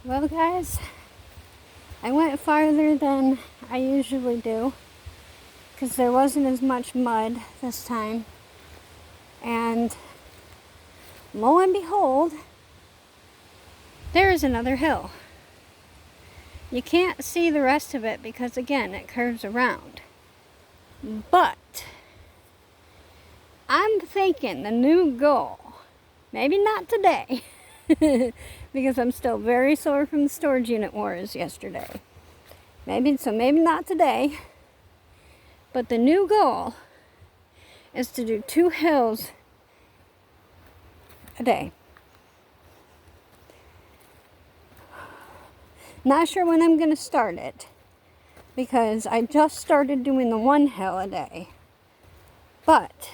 Well, guys, I went farther than I usually do because there wasn't as much mud this time. And lo and behold, there is another hill. You can't see the rest of it because, again, it curves around. But I'm thinking the new goal, maybe not today, because I'm still very sore from the storage unit wars yesterday. Maybe not today, but the new goal is to do 2 hills a day. Not sure when I'm going to start it, because I just started doing the 1 hill a day. But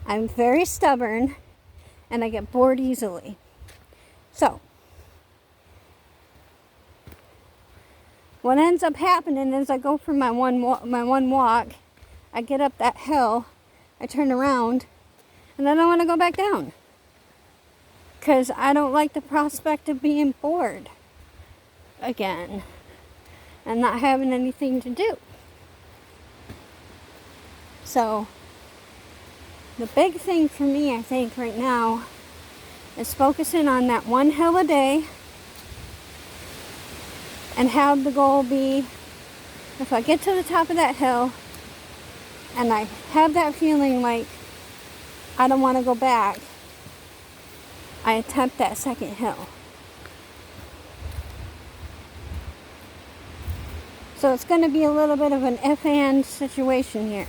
I'm very stubborn and I get bored easily. So what ends up happening is I go for my one walk, I get up that hill, I turn around, and then I want to go back down. Because I don't like the prospect of being bored again and not having anything to do. So the big thing for me, I think, right now is focusing on that 1 hill a day and have the goal be, if I get to the top of that hill and I have that feeling like I don't want to go back, I attempt that 2nd hill. So it's going to be a little bit of an if-and situation here.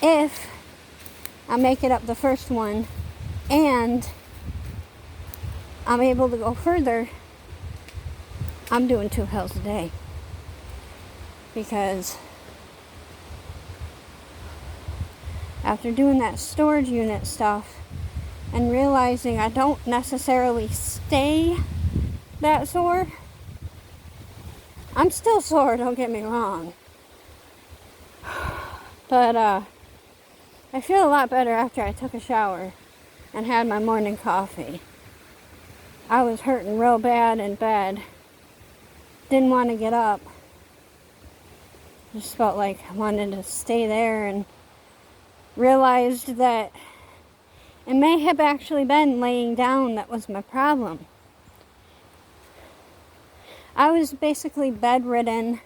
If I make it up the first one and I'm able to go further, I'm doing 2 hills a day. Because after doing that storage unit stuff and realizing I don't necessarily stay that sore, I'm still sore, don't get me wrong. But I feel a lot better after I took a shower and had my morning coffee. I was hurting real bad in bed. Didn't want to get up. Just felt like I wanted to stay there, and realized that it may have actually been laying down that was my problem. I was basically bedridden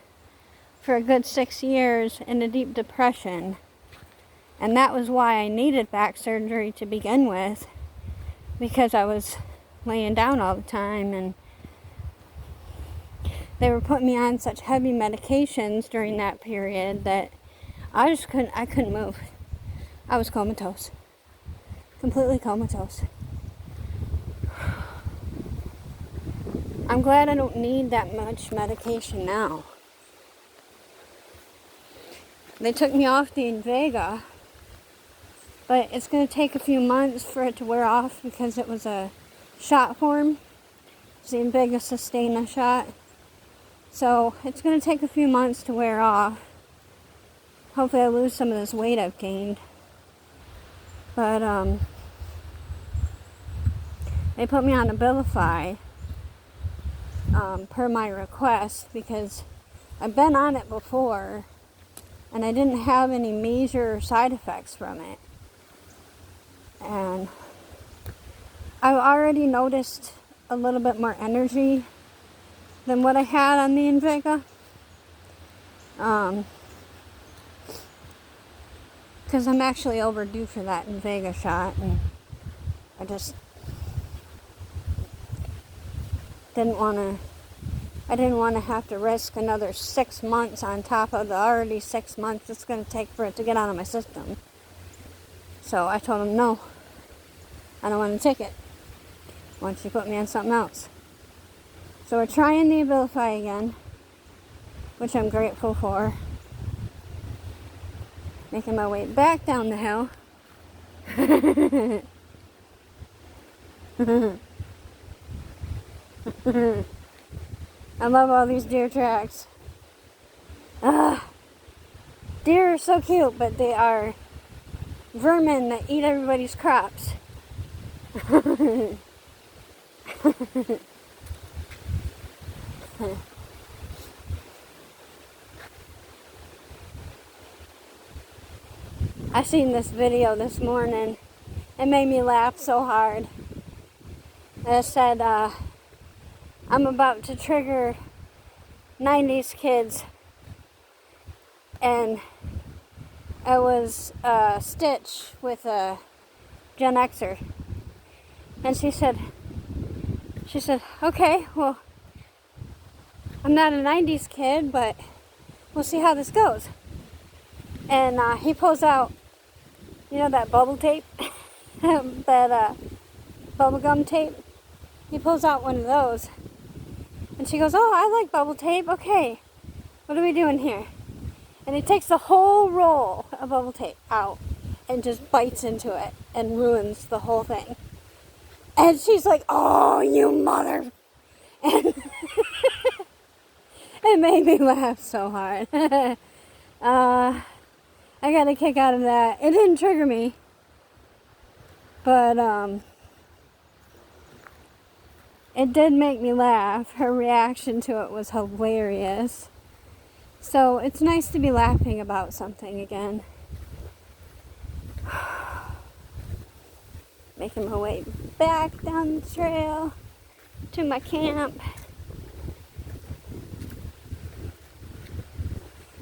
for a good 6 years in a deep depression. And that was why I needed back surgery to begin with, because I was laying down all the time, and they were putting me on such heavy medications during that period that I couldn't move. I was comatose. Completely comatose. I'm glad I don't need that much medication now. They took me off the Invega, but it's going to take a few months for it to wear off because it was a shot form. It's the Invega Sustana shot. So it's going to take a few months to wear off. Hopefully I lose some of this weight I've gained. But they put me on Abilify per my request, because I've been on it before and I didn't have any major side effects from it. And I've already noticed a little bit more energy than what I had on the Invega. Because I'm actually overdue for that Invega shot, and I just didn't want to have to risk another 6 months on top of the already 6 months it's going to take for it to get out of my system. So I told him, no, I don't want to take it. Why don't you put me on something else? So we're trying the Abilify again, which I'm grateful for. Making my way back down the hill. I love all these deer tracks. Deer are so cute, but they are vermin that eat everybody's crops. I seen this video this morning. It made me laugh so hard. It said, I'm about to trigger 90s kids. And it was Stitch with a Gen Xer. And she said, okay, well, I'm not a 90s kid, but we'll see how this goes. And he pulls out, you know, that bubble tape, that bubble gum tape. He pulls out one of those. And she goes, oh, I like bubble tape. Okay, what are we doing here? And he takes the whole roll of bubble tape out and just bites into it and ruins the whole thing. And she's like, oh, you mother. And it made me laugh so hard. I got a kick out of that. It didn't trigger me. But it did make me laugh. Her reaction to it was hilarious. So it's nice to be laughing about something again. Making my way back down the trail to my camp.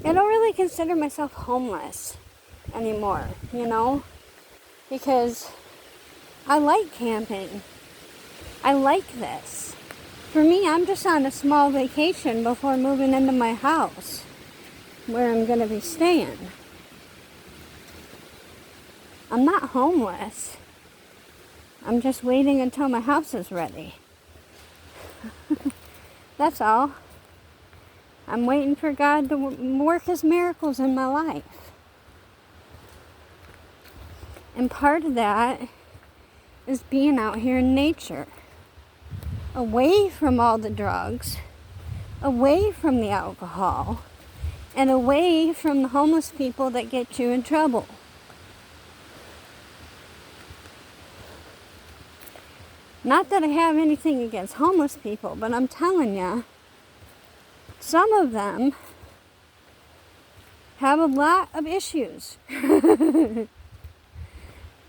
I don't really consider myself homeless anymore, you know? Because I like camping. I like this. For me, I'm just on a small vacation before moving into my house where I'm going to be staying. I'm not homeless. I'm just waiting until my house is ready. That's all. I'm waiting for God to work His miracles in my life. And part of that is being out here in nature. Away from all the drugs. Away from the alcohol. And away from the homeless people that get you in trouble. Not that I have anything against homeless people, but I'm telling you, some of them have a lot of issues.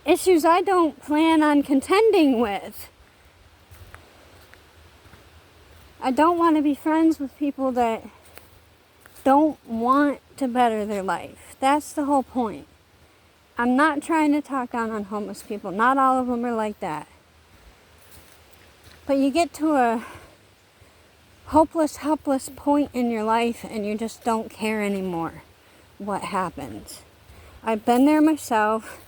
Issues I don't plan on contending with. I don't want to be friends with people that don't want to better their life. That's the whole point. I'm not trying to talk down on homeless people. Not all of them are like that. But you get to a hopeless, helpless point in your life and you just don't care anymore what happens. I've been there myself.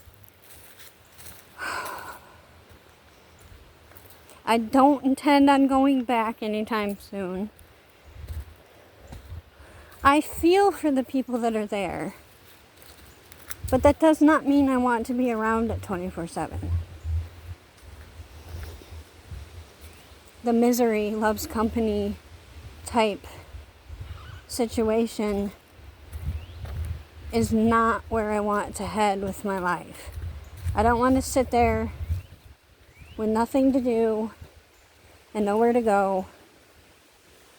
I don't intend on going back anytime soon. I feel for the people that are there. But that does not mean I want to be around it 24/7. The misery loves company type situation is not where I want to head with my life. I don't want to sit there with nothing to do and nowhere to go,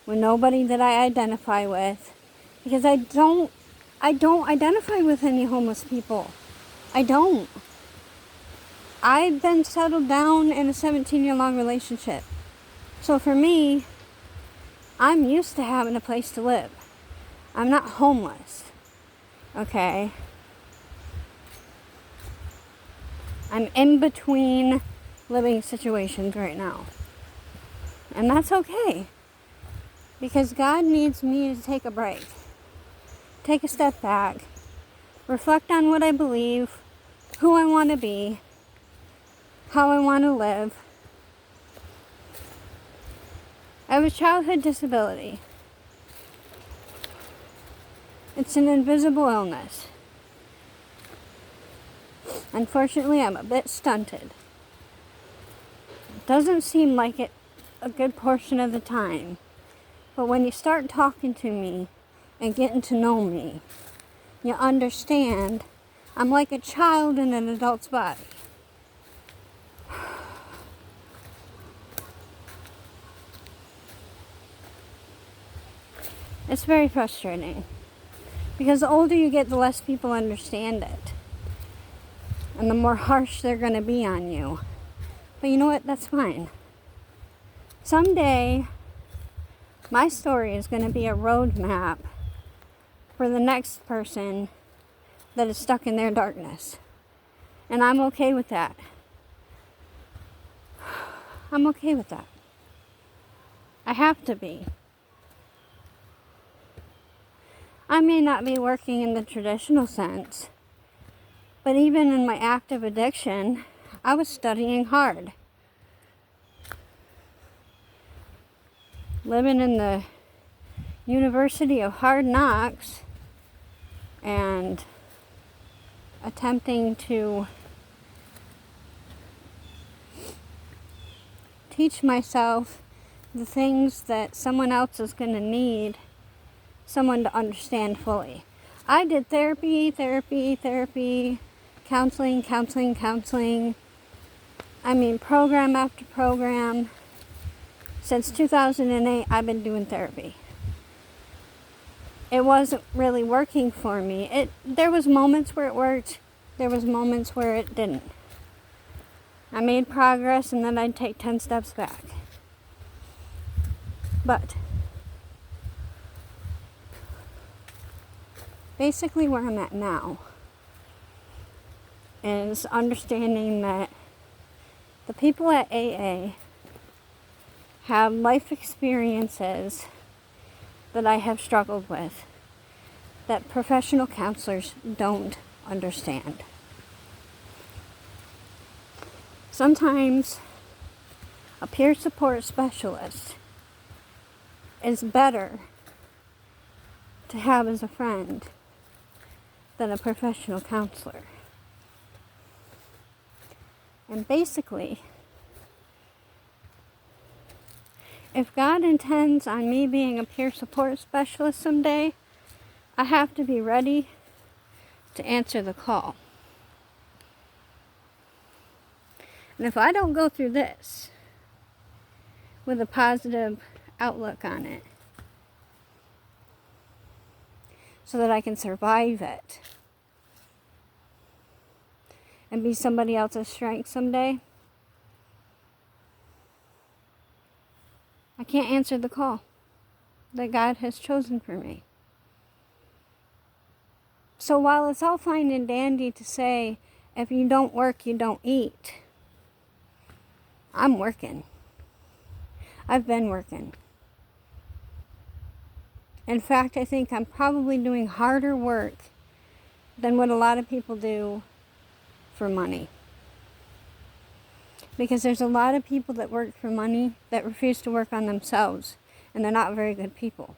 with nobody that I identify with, because I don't identify with any homeless people. I don't. I've been settled down in a 17-year-long relationship. So for me, I'm used to having a place to live. I'm not homeless. Okay? I'm in between living situations right now. And that's okay. Because God needs me to take a break. Take a step back. Reflect on what I believe, who I want to be, how I want to live. I have a childhood disability. It's an invisible illness. Unfortunately, I'm a bit stunted. It doesn't seem like it a good portion of the time. But when you start talking to me and getting to know me, you understand I'm like a child in an adult's body. It's very frustrating. Because the older you get, the less people understand it. And the more harsh they're going to be on you. But you know what? That's fine. Someday, my story is going to be a roadmap for the next person that is stuck in their darkness. And I'm okay with that. I'm okay with that. I have to be. I may not be working in the traditional sense, but even in my active addiction, I was studying hard. Living in the University of Hard Knocks and attempting to teach myself the things that someone else is going to need someone to understand fully. I did therapy, counseling. Program after program. Since 2008, I've been doing therapy. It wasn't really working for me. There was moments where it worked. There was moments where it didn't. I made progress and then I'd take 10 steps back. But basically where I'm at now is understanding that the people at AA have life experiences that I have struggled with that professional counselors don't understand. Sometimes a peer support specialist is better to have as a friend than a professional counselor. And basically, if God intends on me being a peer support specialist someday, I have to be ready to answer the call. And if I don't go through this with a positive outlook on it, so that I can survive it and be somebody else's strength someday, I can't answer the call that God has chosen for me. So while it's all fine and dandy to say, if you don't work, you don't eat, I'm working. I've been working. In fact, I think I'm probably doing harder work than what a lot of people do for money. Because there's a lot of people that work for money that refuse to work on themselves, and they're not very good people.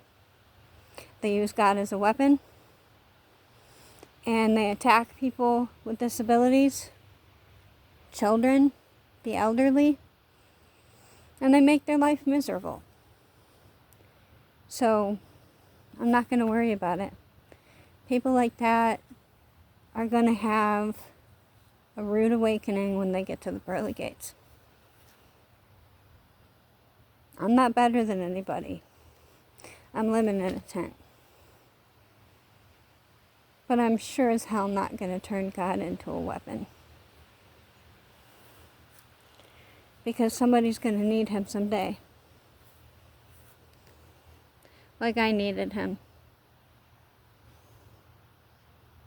They use God as a weapon, and they attack people with disabilities, children, the elderly, and they make their life miserable. So I'm not going to worry about it. People like that are going to have a rude awakening when they get to the pearly gates. I'm not better than anybody. I'm living in a tent. But I'm sure as hell not going to turn God into a weapon. Because somebody's going to need him someday. Like I needed him.